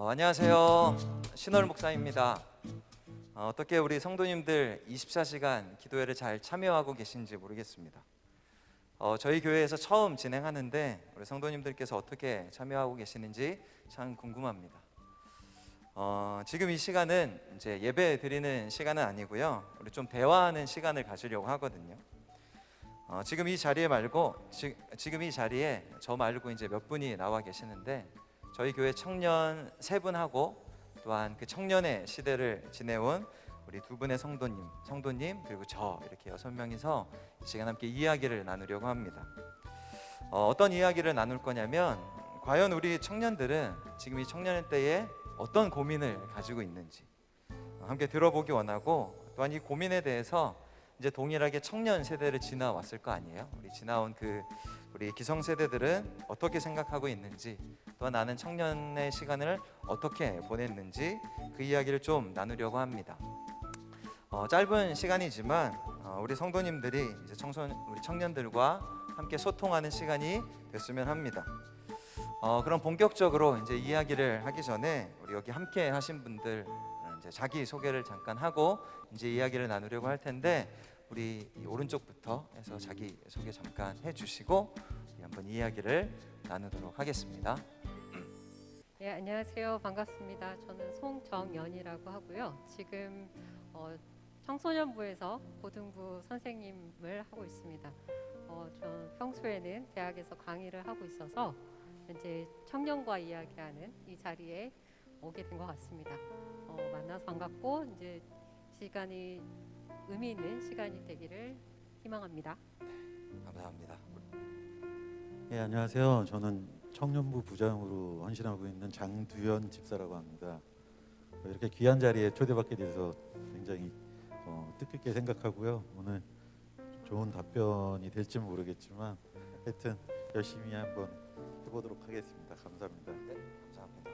안녕하세요. 신월 목사입니다. 어떻게 우리 성도님들 24시간 기도회를 잘 참여하고 계신지 모르겠습니다. 저희 교회에서 처음 진행하는데 우리 성도님들께서 어떻게 참여하고 계시는지 참 궁금합니다. 지금 이 시간은 이제 예배 드리는 시간은 아니고요. 우리 좀 대화하는 시간을 가지려고 하거든요. 지금 이 자리에 저 말고 이제 몇 분이 나와 계시는데 저희 교회 청년 3분하고 또한 그 청년의 시대를 지내온 우리 2분의 성도님 그리고 저 이렇게 6명이서 이 시간 함께 이야기를 나누려고 합니다. 어떤 이야기를 나눌 거냐면 과연 우리 청년들은 지금 이 청년의 때에 어떤 고민을 가지고 있는지 함께 들어보기 원하고, 또한 이 고민에 대해서 이제 동일하게 청년 세대를 지나왔을 거 아니에요. 지나온 우리 기성세대들은 어떻게 생각하고 있는지, 또한 나는 청년의 시간을 어떻게 보냈는지 그 이야기를 좀 나누려고 합니다. 짧은 시간이지만 우리 성도님들이 이제 우리 청년들과 함께 소통하는 시간이 됐으면 합니다. 그럼 본격적으로 이제 이야기를 하기 전에 우리 여기 함께 하신 분들 이제 자기 소개를 잠깐 하고 이제 이야기를 나누려고 할 텐데, 우리 오른쪽부터 해서 자기 소개 잠깐 해주시고 한번 이야기를 나누도록 하겠습니다. 네, 안녕하세요. 반갑습니다. 저는 송정연이라고 하고요. 지금 청소년부에서 고등부 선생님을 하고 있습니다. 저는 평소에는 대학에서 강의를 하고 있어서 현재 청년과 이야기하는 이 자리에 오게 된 것 같습니다. 만나서 반갑고 이제 시간이 의미 있는 시간이 되기를 희망합니다. 감사합니다. 네, 안녕하세요. 저는 청년부 부장으로 헌신하고 있는 장두현 집사라고 합니다. 이렇게 귀한 자리에 초대받게 돼서 굉장히 뜻깊게 생각하고요. 오늘 좋은 답변이 될지 모르겠지만 하여튼 열심히 한번 해보도록 하겠습니다. 감사합니다. 네, 감사합니다.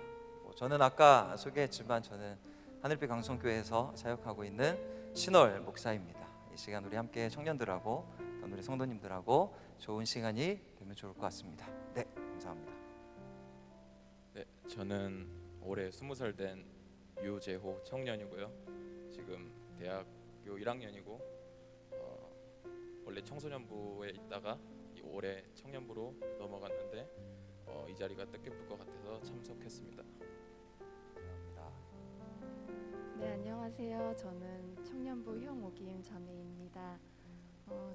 저는 아까 소개했지만 저는 하늘빛 강성교회에서 사역하고 있는 신월 목사입니다. 이 시간 우리 함께 청년들하고 또 우리 성도님들하고 좋은 시간이 되면 좋을 것 같습니다. 네, 감사합니다. 네, 저는 올해 20살 된 유재호 청년이고요. 지금 대학교 1학년이고 원래 청소년부에 있다가 올해 청년부로 넘어갔는데 이 자리가 뜻깊을 것 같아서 참석했습니다. 감사합니다. 네, 안녕하세요. 저는 청년부 형오김 전혜입니다.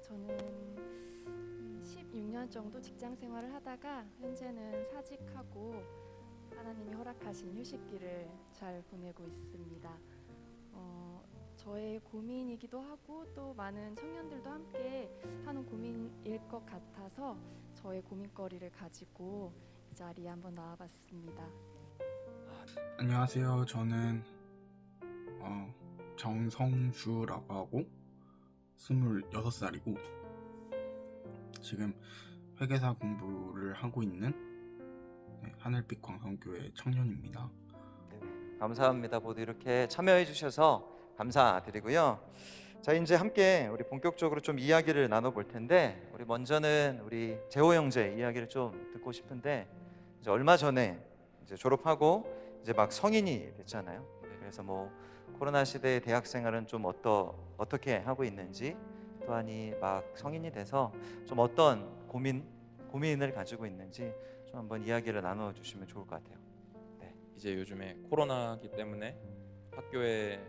저는 16년 정도 직장 생활을 하다가 현재는 사직하고 하나님이 허락하신 휴식기를 잘 보내고 있습니다. 저의 고민이기도 하고 또 많은 청년들도 함께 하는 고민일 것 같아서 저의 고민거리를 가지고 이 자리에 한번 나와봤습니다. 안녕하세요. 저는 정성주라고 하고 26살이고 지금 회계사 공부를 하고 있는 하늘빛 광성교회 청년입니다. 네, 감사합니다. 모두 이렇게 참여해 주셔서 감사드리고요. 자, 이제 함께 우리 본격적으로 좀 이야기를 나눠볼 텐데, 우리 먼저는 우리 재호 형제 이야기를 좀 듣고 싶은데, 이제 얼마 전에 이제 졸업하고 이제 막 성인이 됐잖아요. 그래서 코로나 시대의 대학 생활은 좀 어떻게 하고 있는지, 또한 막 성인이 돼서 좀 어떤 고민을 가지고 있는지 좀 한번 이야기를 나눠 주시면 좋을 것 같아요. 네. 이제 요즘에 코로나기 때문에 학교에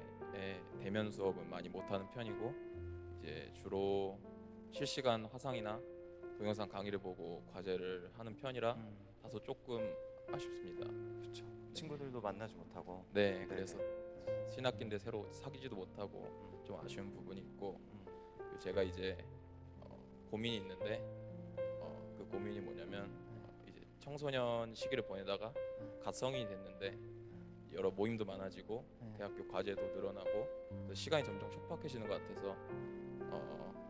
대면 수업은 많이 못하는 편이고 이제 주로 실시간 화상이나 동영상 강의를 보고 과제를 하는 편이라 다소 조금 아쉽습니다. 그렇죠. 친구들도 만나지 못하고. 네, 그래서 신학기인데 새로 사귀지도 못하고 좀 아쉬운 부분이 있고, 그리고 제가 이제 고민이 있는데 그 고민이 뭐냐면 이제 청소년 시기를 보내다가 갓 성인이 됐는데 여러 모임도 많아지고 대학교 과제도 늘어나고 시간이 점점 촉박해지는 것 같아서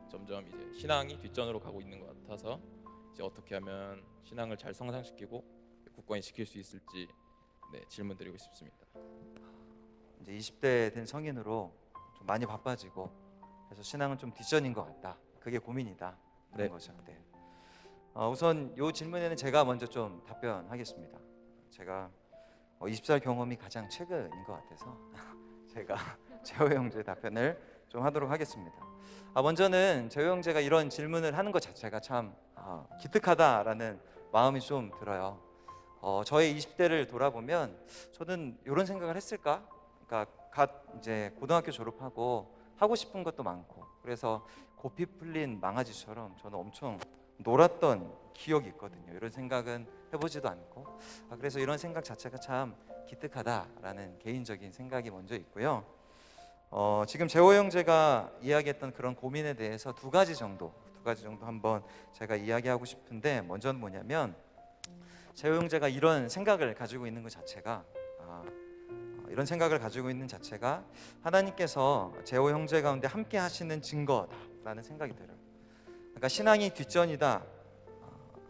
점점 이제 신앙이 뒷전으로 가고 있는 것 같아서 이제 어떻게 하면 신앙을 잘 성장시키고 굳건히 지킬 수 있을지 질문드리고 싶습니다. 이제 20대 된 성인으로 좀 많이 바빠지고 그래서 신앙은 좀 뒷전인 것 같다. 그게 고민이다. 그런 거죠. 네. 우선 이 질문에는 제가 먼저 좀 답변하겠습니다. 제가 20살 경험이 가장 최근인 것 같아서 제가 재호 형제 답변을 좀 하도록 하겠습니다. 먼저는 재호 형제가 이런 질문을 하는 것 자체가 참 기특하다라는 마음이 좀 들어요. 저의 20대를 돌아보면 저는 이런 생각을 했을까? 그러니까 갓 이제 고등학교 졸업하고 하고 싶은 것도 많고 그래서 고삐 풀린 망아지처럼 저는 엄청 놀았던 기억이 있거든요. 이런 생각은 해보지도 않고 그래서 이런 생각 자체가 참 기특하다라는 개인적인 생각이 먼저 있고요. 지금 재호 형제가 이야기했던 그런 고민에 대해서 두 가지 정도 한번 제가 이야기하고 싶은데 먼저는 뭐냐면 재호 형제가 이런 생각을 가지고 있는 것 자체가 하나님께서 재호 형제 가운데 함께 하시는 증거다라는 생각이 들어요. 그러니까 신앙이 뒷전이다,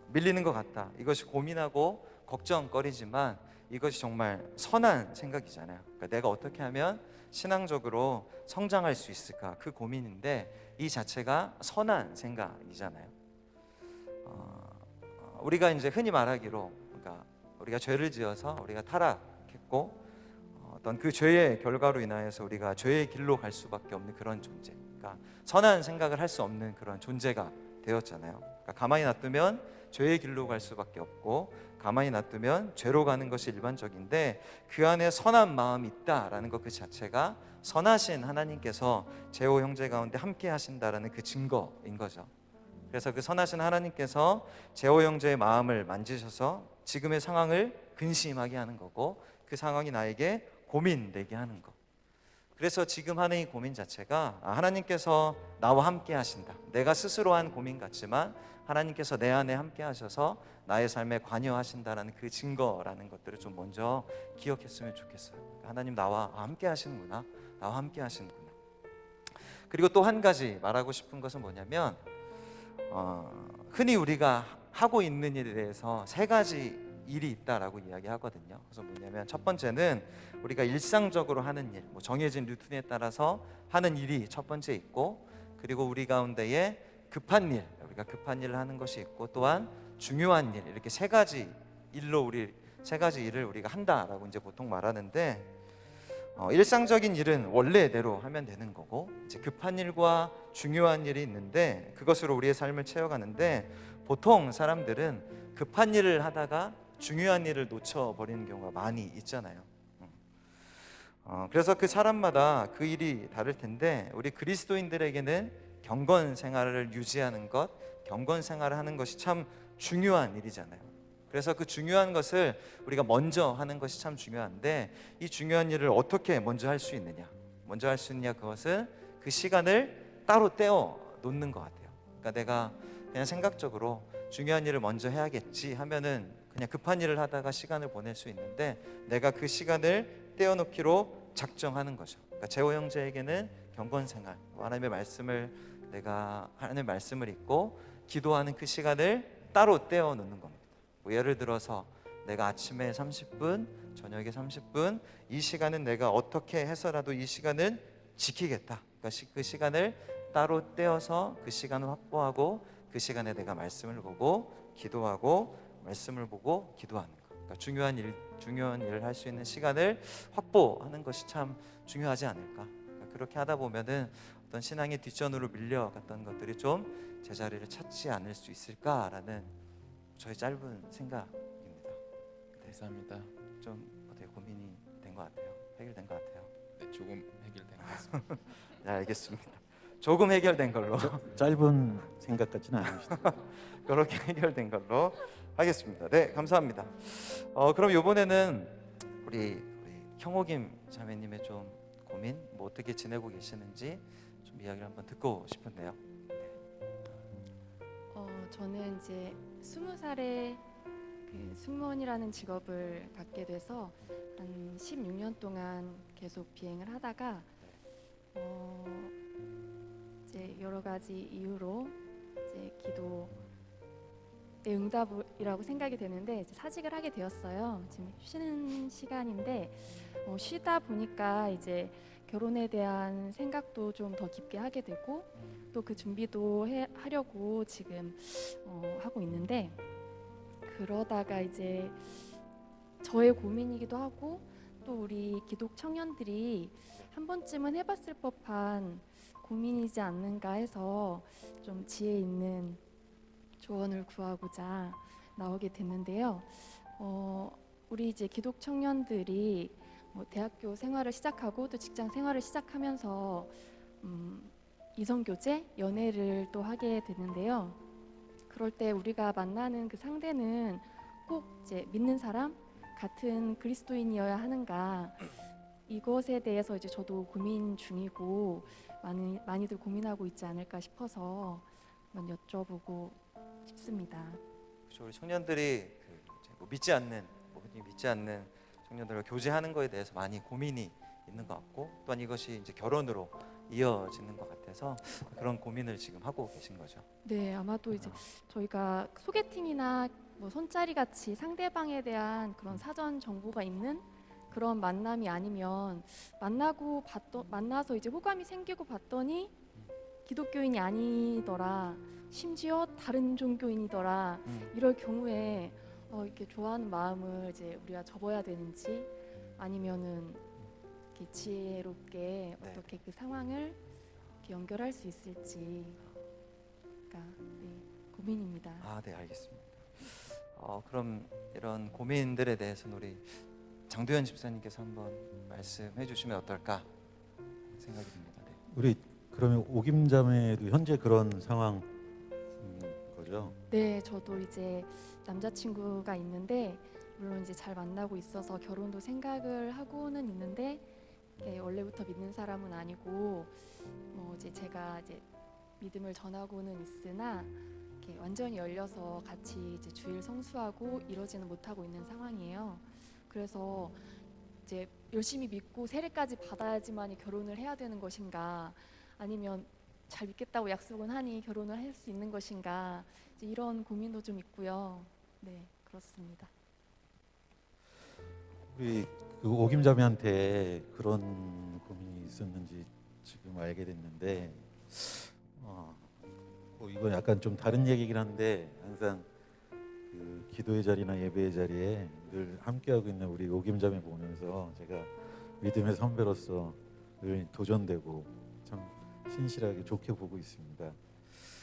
밀리는 것 같다, 이것이 고민하고 걱정거리지만 이것이 정말 선한 생각이잖아요. 그러니까 내가 어떻게 하면 신앙적으로 성장할 수 있을까, 그 고민인데 이 자체가 선한 생각이잖아요. 우리가 이제 흔히 말하기로 그러니까 우리가 죄를 지어서 우리가 타락했고 어떤 그 죄의 결과로 인하여서 우리가 죄의 길로 갈 수밖에 없는 그런 존재, 그러니까 선한 생각을 할 수 없는 그런 존재가 되었잖아요. 그러니까 가만히 놔두면 죄의 길로 갈 수밖에 없고 가만히 놔두면 죄로 가는 것이 일반적인데 그 안에 선한 마음이 있다라는 것 그 자체가 선하신 하나님께서 재호 형제 가운데 함께 하신다라는 그 증거인 거죠. 그래서 그 선하신 하나님께서 재호 형제의 마음을 만지셔서 지금의 상황을 근심하게 하는 거고 그 상황이 나에게 고민되게 하는 거. 그래서 지금 하는 이 고민 자체가 하나님께서 나와 함께 하신다, 내가 스스로 한 고민 같지만 하나님께서 내 안에 함께 하셔서 나의 삶에 관여하신다는 그 증거라는 것들을 좀 먼저 기억했으면 좋겠어요. 하나님 나와 함께 하시는구나, 나와 함께 하시는구나. 그리고 또 한 가지 말하고 싶은 것은 뭐냐면 흔히 우리가 하고 있는 일에 대해서 세 가지 일이 있다라고 이야기하거든요. 그래서 뭐냐면 첫 번째는 우리가 일상적으로 하는 일, 뭐 정해진 루틴에 따라서 하는 일이 첫 번째 있고, 그리고 우리 가운데에 급한 일, 우리가 급한 일을 하는 것이 있고, 또한 중요한 일, 이렇게 세 가지 일을 우리가 한다라고 이제 보통 말하는데 일상적인 일은 원래대로 하면 되는 거고 이제 급한 일과 중요한 일이 있는데 그것으로 우리의 삶을 채워가는데 보통 사람들은 급한 일을 하다가 중요한 일을 놓쳐버리는 경우가 많이 있잖아요. 그래서 그 사람마다 그 일이 다를 텐데 우리 그리스도인들에게는 경건 생활을 유지하는 것, 경건 생활을 하는 것이 참 중요한 일이잖아요. 그래서 그 중요한 것을 우리가 먼저 하는 것이 참 중요한데 이 중요한 일을 어떻게 먼저 할 수 있느냐, 그것은 그 시간을 따로 떼어 놓는 것 같아요. 그러니까 내가 그냥 생각적으로 중요한 일을 먼저 해야겠지 하면은 그냥 급한 일을 하다가 시간을 보낼 수 있는데 내가 그 시간을 떼어 놓기로 작정하는 거죠. 그러니까 재호 형제에게는 경건 생활, 하나님의 말씀을 읽고 기도하는 그 시간을 따로 떼어 놓는 겁니다. 뭐 예를 들어서 내가 아침에 30분, 저녁에 30분, 이 시간은 내가 어떻게 해서라도 이 시간은 지키겠다. 그러니까 그 시간을 따로 떼어서 그 시간을 확보하고 그 시간에 내가 말씀을 보고 기도하고 말씀을 보고 기도하는 것. 그러니까 중요한 일을 할 수 있는 시간을 확보하는 것이 참 중요하지 않을까. 그러니까 그렇게 하다 보면은 어떤 신앙의 뒷전으로 밀려갔던 것들이 좀 제자리를 찾지 않을 수 있을까라는 저의 짧은 생각입니다. 감사합니다. 좀 어떻게 고민이 된 것 같아요? 해결된 것 같아요? 네, 조금 해결된 것 같습니다. 네, 알겠습니다. 조금 해결된 걸로 짧은 생각 같지는 않으시죠? 그렇게 해결된 걸로 하겠습니다. 네, 감사합니다. 그럼 이번에는 우리 형호김 자매님의 좀 고민, 뭐 어떻게 지내고 계시는지 좀 이야기를 한번 듣고 싶은데요. 저는 이제 20살에 그 승무원이라는 직업을 갖게 돼서 한 16년 동안 계속 비행을 하다가 이제 여러 가지 이유로 이제 기도의 응답이라고 생각이 되는데 이제 사직을 하게 되었어요. 지금 쉬는 시간인데 쉬다 보니까 이제 결혼에 대한 생각도 좀 더 깊게 하게 되고 또 그 준비도 하려고 지금 하고 있는데 그러다가 이제 저의 고민이기도 하고 또 우리 기독 청년들이 한 번쯤은 해봤을 법한 고민이지 않는가 해서 좀 지혜 있는 조언을 구하고자 나오게 됐는데요. 우리 이제 기독 청년들이 뭐 대학교 생활을 시작하고 또 직장 생활을 시작하면서 이성 교제, 연애를 또 하게 되는데요. 그럴 때 우리가 만나는 그 상대는 꼭 이제 믿는 사람, 같은 그리스도인이어야 하는가, 이것에 대해서 이제 저도 고민 중이고 많이들 고민하고 있지 않을까 싶어서 한번 여쭤보고 싶습니다. 그렇죠. 우리 청년들이 이제 뭐 믿지 않는 흔히 믿지 않는 청년들과 교제하는 것에 대해서 많이 고민이 있는 것 같고, 또한 이것이 이제 결혼으로 이어지는 것 같아서 그런 고민을 지금 하고 계신 거죠. 네, 아마도 이제 저희가 소개팅이나 뭐 손짜리 같이 상대방에 대한 그런 사전 정보가 있는 그런 만남이 아니면 만나서 이제 호감이 생기고 봤더니 기독교인이 아니더라, 심지어 다른 종교인이더라, 이럴 경우에 이렇게 좋아하는 마음을 이제 우리가 접어야 되는지 아니면은 이렇게 지혜롭게 네. 어떻게 그 상황을 이렇게 연결할 수 있을지가 고민입니다. 아, 네, 알겠습니다. 그럼 이런 고민들에 대해서는 우리 장도연 집사님께서 한번 말씀해 주시면 어떨까 생각이 듭니다. 네. 우리 그러면 오김자매도 현재 그런 상황인 거죠? 네, 저도 이제 남자친구가 있는데 물론 이제 잘 만나고 있어서 결혼도 생각을 하고는 있는데 원래부터 믿는 사람은 아니고 이제 제가 이제 믿음을 전하고는 있으나 이렇게 완전히 열려서 같이 이제 주일 성수하고 이러지는 못하고 있는 상황이에요. 그래서 이제 열심히 믿고 세례까지 받아야지만이 결혼을 해야 되는 것인가, 아니면 잘 믿겠다고 약속은 하니 결혼을 할 수 있는 것인가, 이제 이런 고민도 좀 있고요. 네, 그렇습니다. 우리 그 오김자매한테 그런 고민이 있었는지 지금 알게 됐는데, 뭐 이건 약간 좀 다른 얘기긴 한데, 항상 그 기도의 자리나 예배의 자리에 늘 함께하고 있는 우리 오김자매 보면서 제가 믿음의 선배로서 늘 도전되고 참 신실하게 좋게 보고 있습니다.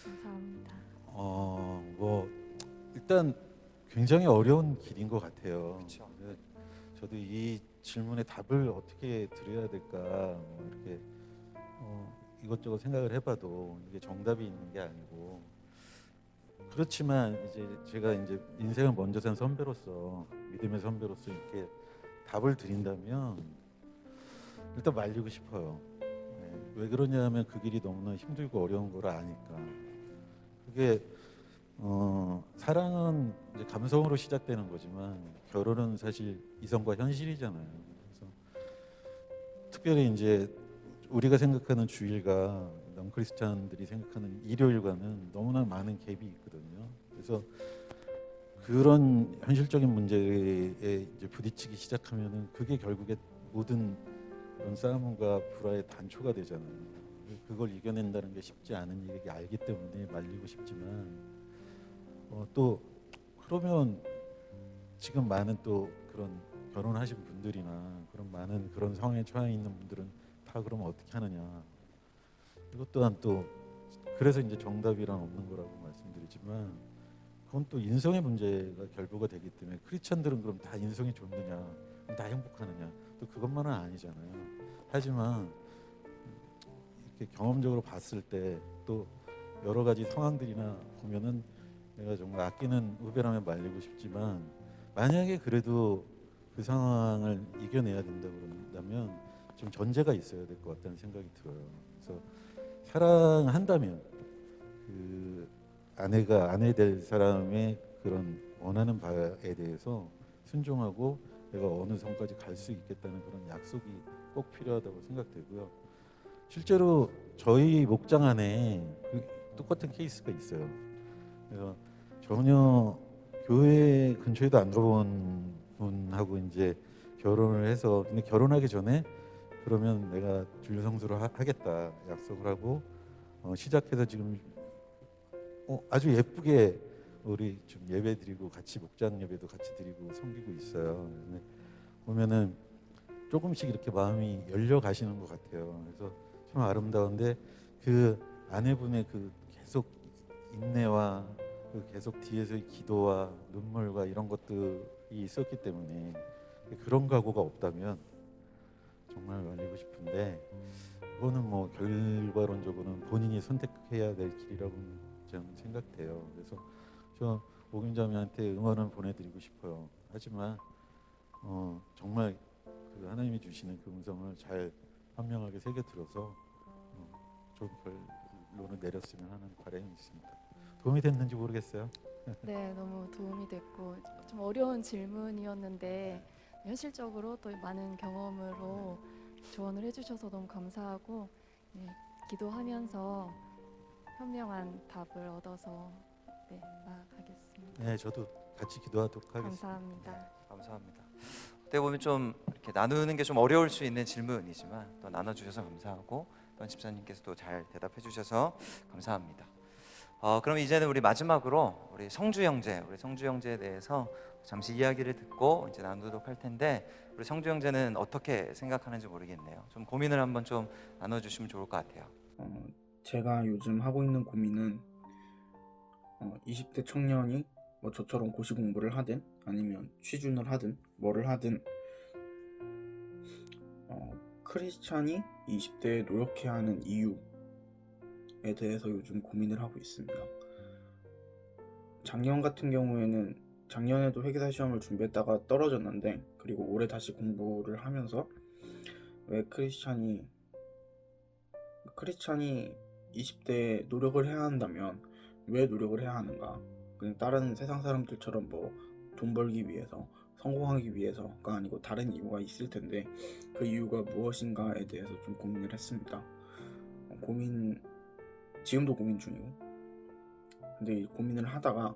감사합니다. 뭐 일단 굉장히 어려운 길인 것 같아요. 그렇죠. 근데 저도 이 질문에 답을 어떻게 드려야 될까 뭐 이렇게 이것저것 생각을 해봐도 이게 정답이 있는 게 아니고, 그렇지만 이제 제가 이제 인생을 먼저 산 선배로서, 믿음의 선배로서 이렇게 답을 드린다면 일단 말리고 싶어요. 네. 왜 그러냐면 그 길이 너무나 힘들고 어려운 걸 아니까. 그게 사랑은 이제 감성으로 시작되는 거지만 결혼은 사실 이성과 현실이잖아요. 그래서 특별히 이제 우리가 생각하는 주일과 non-크리스찬들이 생각하는 일요일과는 너무나 많은 갭이 있거든요. 그래서 그런 현실적인 문제에 이제 부딪히기 시작하면은 그게 결국에 모든 그런 싸움과 불화의 단초가 되잖아요. 그걸 이겨낸다는 게 쉽지 않은 일이기 알기 때문에 말리고 싶지만, 또 그러면 지금 많은 또 그런 결혼하신 분들이나 그런 많은 그런 상황에 처해 있는 분들은 다 그러면 어떻게 하느냐. 이것 또한 또 그래서 이제 정답이란 없는 거라고 말씀드리지만, 그건 또 인성의 문제가 결부가 되기 때문에 크리스천들은 그럼 다 인성이 좋느냐, 그럼 다 행복하느냐, 또 그것만은 아니잖아요. 하지만 이렇게 경험적으로 봤을 때 또 여러 가지 상황들이나 보면은 내가 정말 아끼는 후배라면 말리고 싶지만, 만약에 그래도 그 상황을 이겨내야 된다고 그런다면 좀 전제가 있어야 될 것 같다는 생각이 들어요. 그래서 사랑한다면 그 아내 될 사람의 그런 원하는 바에 대해서 순종하고 내가 어느 선까지 갈 수 있겠다는 그런 약속이 꼭 필요하다고 생각되고요. 실제로 저희 목장 안에 똑같은 케이스가 있어요. 그래서 전혀 교회 근처에도 안 가본 분하고 이제 결혼을 해서, 근데 결혼하기 전에 그러면 내가 주일 성수를 하겠다 약속을 하고 시작해서 지금 아주 예쁘게 우리 좀 예배 드리고 같이 목장 예배도 같이 드리고 섬기고 있어요. 근데 보면은 조금씩 이렇게 마음이 열려 가시는 것 같아요. 그래서 참 아름다운데 그 아내분의 그 계속 인내와 그 계속 뒤에서의 기도와 눈물과 이런 것들이 있었기 때문에 그런 각오가 없다면 정말 말리고 싶은데 그거는 뭐 결과론적으로는 본인이 선택해야 될 길이라고 저는 생각돼요. 그래서 저 오김자매한테 응원을 보내드리고 싶어요. 하지만 정말 그 하나님이 주시는 그 음성을 잘 현명하게 새겨 들어서 좋은 결론을 내렸으면 하는 바람이 있습니다. 도움이 됐는지 모르겠어요. 네, 너무 도움이 됐고 좀 어려운 질문이었는데 현실적으로 또 많은 경험으로 조언을 해주셔서 너무 감사하고 네, 기도하면서 현명한 답을 얻어서 네, 나아가겠습니다. 네, 저도 같이 기도하도록 하겠습니다. 감사합니다. 감사합니다. 어떻게 보면 좀 이렇게 나누는 게 좀 어려울 수 있는 질문이지만 또 나눠주셔서 감사하고 또 집사님께서도 잘 대답해 주셔서 감사합니다. 그럼 이제는 우리 마지막으로 우리 성주 형제에 대해서 잠시 이야기를 듣고 이제 나누도록 할 텐데 우리 성주 형제는 어떻게 생각하는지 모르겠네요. 좀 고민을 한번 좀 나눠주시면 좋을 것 같아요. 제가 요즘 하고 있는 고민은 20대 청년이 뭐 저처럼 고시 공부를 하든 아니면 취준을 하든 뭐를 하든 크리스찬이 20대에 노력해야 하는 이유에 대해서 요즘 고민을 하고 있습니다. 작년 같은 경우에는 작년에도 회계사 시험을 준비했다가 떨어졌는데 그리고 올해 다시 공부를 하면서 왜 크리스찬이 20대에 노력을 해야 한다면 왜 노력을 해야 하는가? 그냥 다른 세상 사람들처럼 뭐 돈 벌기 위해서 성공하기 위해서가 아니고 다른 이유가 있을 텐데 그 이유가 무엇인가에 대해서 좀 고민을 했습니다. 지금도 고민 중이고 근데 고민을 하다가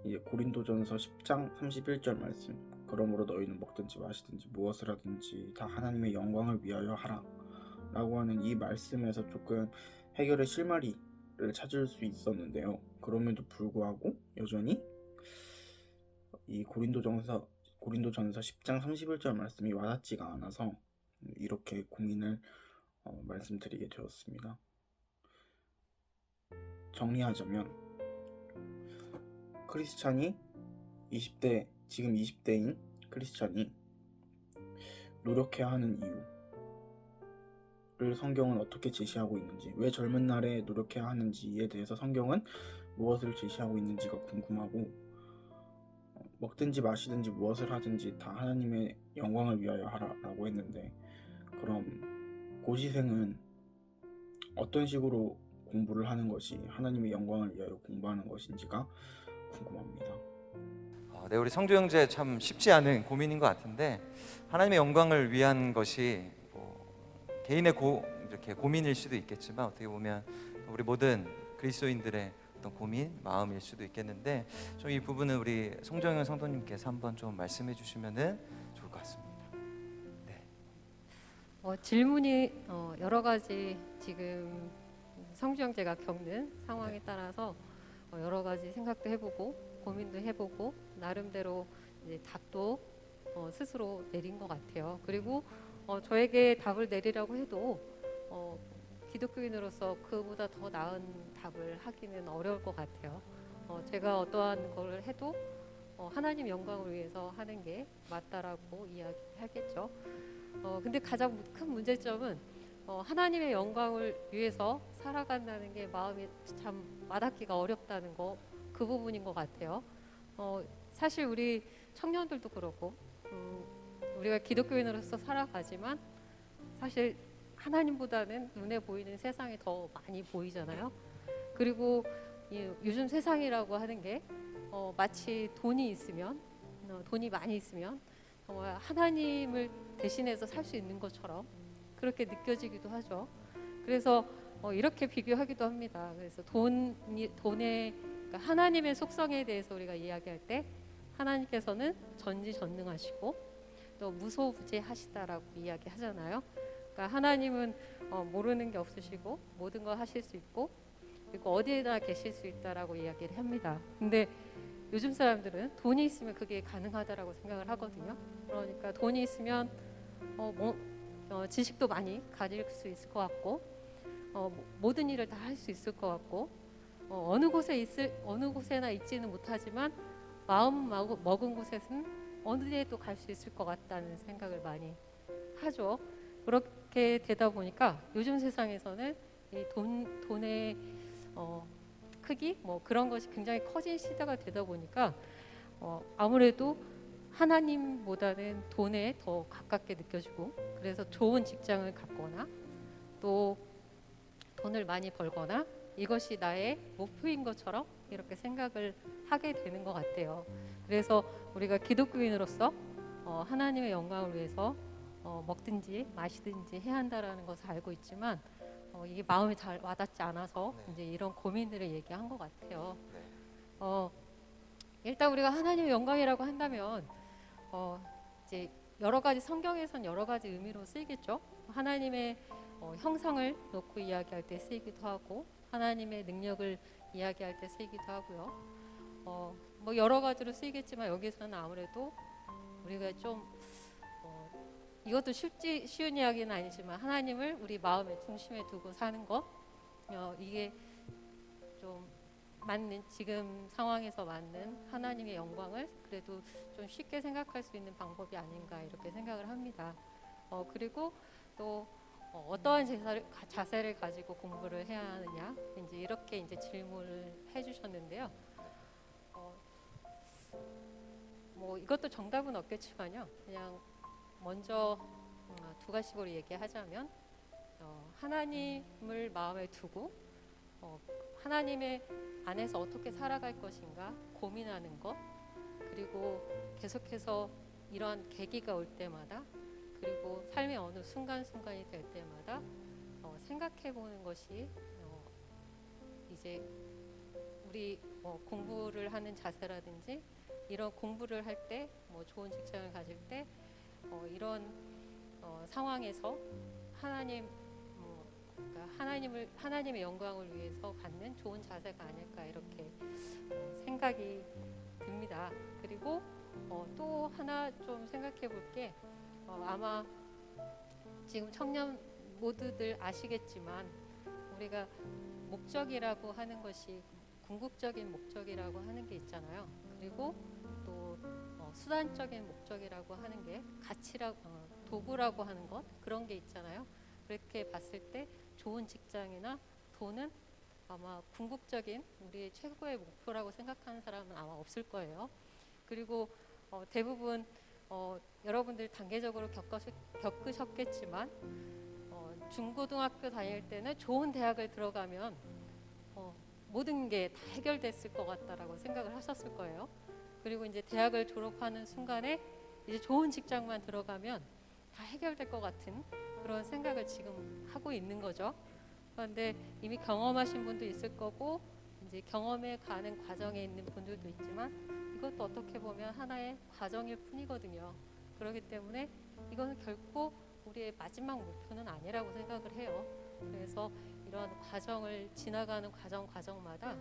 이제 고린도전서 10장 31절 말씀 그러므로 너희는 먹든지 마시든지 무엇을 하든지 다 하나님의 영광을 위하여 하라 라고 하는 이 말씀에서 조금 해결의 실마리를 찾을 수 있었는데요. 그럼에도 불구하고 여전히 이 고린도전서 10장 31절 말씀이 와닿지가 않아서 이렇게 고민을 말씀드리게 되었습니다. 정리하자면 크리스찬이 지금 20대인 크리스찬이 노력해야 하는 이유를 성경은 어떻게 제시하고 있는지, 왜 젊은 날에 노력해야 하는지에 대해서 성경은 무엇을 제시하고 있는지가 궁금하고, 먹든지 마시든지 무엇을 하든지 다 하나님의 영광을 위하여 하라라고 했는데, 그럼 고시생은 어떤 식으로 공부를 하는 것이 하나님의 영광을 위하여 공부하는 것인지가 궁금합니다. 네, 우리 성주 형제 참 쉽지 않은 고민인 것 같은데 하나님의 영광을 위한 것이 개인의 이렇게 고민일 수도 있겠지만 어떻게 보면 우리 모든 그리스도인들의 어떤 고민, 마음일 수도 있겠는데 좀 이 부분은 우리 송정현 성도님께서 한번 좀 말씀해 주시면은 좋을 것 같습니다. 네. 질문이 여러 가지 지금 성주 형제가 겪는 상황에 따라서 여러 가지 생각도 해보고 고민도 해보고 나름대로 이제 답도 스스로 내린 것 같아요. 그리고 저에게 답을 내리라고 해도 기독교인으로서 그보다 더 나은 답을 하기는 어려울 것 같아요. 제가 어떠한 걸 해도 하나님 영광을 위해서 하는 게 맞다라고 이야기하겠죠. 근데 가장 큰 문제점은 하나님의 영광을 위해서 살아간다는 게 마음이 참 와닿기가 어렵다는 거, 그 부분인 것 같아요. 사실 우리 청년들도 그렇고 우리가 기독교인으로서 살아가지만 사실 하나님보다는 눈에 보이는 세상이 더 많이 보이잖아요. 그리고 요즘 세상이라고 하는 게 마치 돈이 많이 있으면 정말 하나님을 대신해서 살 수 있는 것처럼 그렇게 느껴지기도 하죠. 그래서 이렇게 비교하기도 합니다. 그래서 돈의 그러니까 하나님의 속성에 대해서 우리가 이야기할 때 하나님께서는 전지전능하시고 또 무소부재하시다라고 이야기하잖아요. 그러니까 하나님은 모르는 게 없으시고 모든 걸 하실 수 있고 그리고 그러니까 어디에나 계실 수 있다라고 이야기를 합니다. 근데 요즘 사람들은 돈이 있으면 그게 가능하다라고 생각을 하거든요. 그러니까 돈이 있으면 지식도 많이 가질 수 있을 것 같고 모든 일을 다 할 수 있을 것 같고 어느 곳에나 있지는 못하지만 마음 먹은 곳에는 어느 데도 갈 수 있을 것 같다는 생각을 많이 하죠. 그렇게 되다 보니까 요즘 세상에서는 이 돈의 크기 뭐 그런 것이 굉장히 커진 시대가 되다 보니까 아무래도 하나님보다는 돈에 더 가깝게 느껴지고 그래서 좋은 직장을 갖거나 또 돈을 많이 벌거나 이것이 나의 목표인 것처럼 이렇게 생각을 하게 되는 것 같아요. 그래서 우리가 기독교인으로서 하나님의 영광을 위해서 먹든지 마시든지 해야 한다라는 것을 알고 있지만 이게 마음에 잘 와닿지 않아서 네. 이제 이런 고민들을 얘기한 것 같아요. 네. 일단 우리가 하나님의 영광이라고 한다면 이제 여러 가지 성경에선 여러 가지 의미로 쓰이겠죠. 하나님의 형상을 놓고 이야기할 때 쓰이기도 하고 하나님의 능력을 이야기할 때 쓰이기도 하고요. 뭐 여러 가지로 쓰이겠지만 여기서는 아무래도 우리가 좀 이것도 쉬운 이야기는 아니지만 하나님을 우리 마음의 중심에 두고 사는 것 이게 좀 맞는 지금 상황에서 맞는 하나님의 영광을 그래도 좀 쉽게 생각할 수 있는 방법이 아닌가 이렇게 생각을 합니다. 그리고 또 어떠한 자세를 가지고 공부를 해야 하느냐 이제 이렇게 이제 질문을 해주셨는데요. 뭐 이것도 정답은 없겠지만요. 그냥 먼저 두 가지로 얘기하자면 하나님을 마음에 두고 하나님의 안에서 어떻게 살아갈 것인가 고민하는 것 그리고 계속해서 이러한 계기가 올 때마다 그리고 삶의 어느 순간순간이 될 때마다 생각해 보는 것이 이제 우리 공부를 하는 자세라든지 이런 공부를 할 때 뭐 좋은 직장을 가질 때 이런 상황에서 그러니까 하나님의 영광을 위해서 갖는 좋은 자세가 아닐까 이렇게 생각이 듭니다. 그리고 또 하나 좀 생각해 볼 게 아마 지금 청년 모두들 아시겠지만 우리가 목적이라고 하는 것이 궁극적인 목적이라고 하는 게 있잖아요. 그리고 또 수단적인 목적이라고 하는 게 도구라고 하는 것 그런 게 있잖아요. 그렇게 봤을 때 좋은 직장이나 돈은 아마 궁극적인 우리의 최고의 목표라고 생각하는 사람은 아마 없을 거예요. 그리고 대부분 여러분들 단계적으로 겪으셨겠지만 중고등학교 다닐 때는 좋은 대학을 들어가면 모든 게 다 해결됐을 것 같다라고 생각을 하셨을 거예요. 그리고 이제 대학을 졸업하는 순간에 이제 좋은 직장만 들어가면 다 해결될 것 같은 그런 생각을 지금 하고 있는 거죠. 그런데 이미 경험하신 분도 있을 거고 이제 경험해 가는 과정에 있는 분들도 있지만 이것도 어떻게 보면 하나의 과정일 뿐이거든요. 그렇기 때문에 이거는 결코 우리의 마지막 목표는 아니라고 생각을 해요. 그래서 이런 과정을 지나가는 과정마다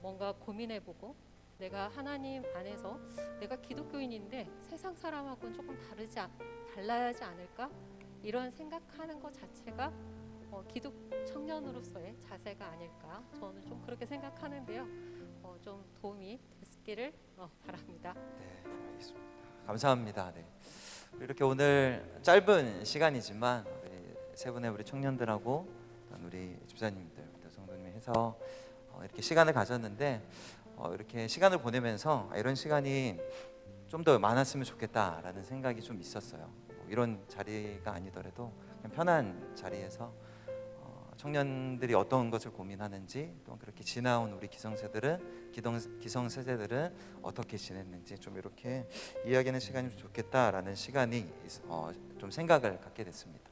뭔가 고민해보고 내가 하나님 안에서 내가 기독교인인데 세상 사람하고는 조금 달라야 하지 않을까? 이런 생각하는 것 자체가 기독 청년으로서의 자세가 아닐까? 저는 좀 그렇게 생각하는데요. 좀 도움이 됐기를 바랍니다. 네, 알겠습니다. 감사합니다. 네. 이렇게 오늘 짧은 시간이지만 세 분의 우리 청년들하고 우리 집사님들, 또 성도님이 해서 이렇게 시간을 가졌는데 이렇게 시간을 보내면서 이런 시간이 좀 더 많았으면 좋겠다라는 생각이 좀 있었어요. 이런 자리가 아니더라도 그냥 편한 자리에서 청년들이 어떤 것을 고민하는지 또 그렇게 지나온 우리 기성세대들은 어떻게 지냈는지 좀 이렇게 이야기하는 시간이 좀 좋겠다라는 시간이 좀 생각을 갖게 됐습니다.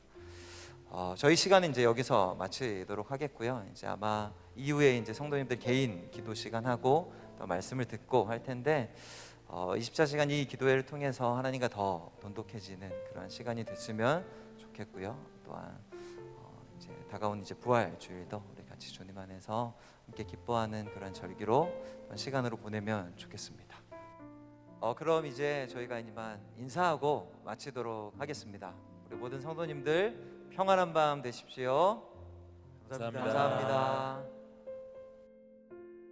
저희 시간은 이제 여기서 마치도록 하겠고요. 이제 아마 이후에 이제 성도님들 개인 기도 시간하고 또 말씀을 듣고 할 텐데 24시간 이 기도회를 통해서 하나님과 더 돈독해지는 그런 시간이 됐으면 좋겠고요. 또한 이제 다가온 이제 부활 주일도 우리 같이 같이 주님 안에서 함께 기뻐하는 그런 절기로 그런 시간으로 보내면 좋겠습니다. 그럼 이제 저희가 이만 인사하고 마치도록 하겠습니다. 우리 모든 성도님들 평안한 밤 되십시오. 감사합니다. 감사합니다.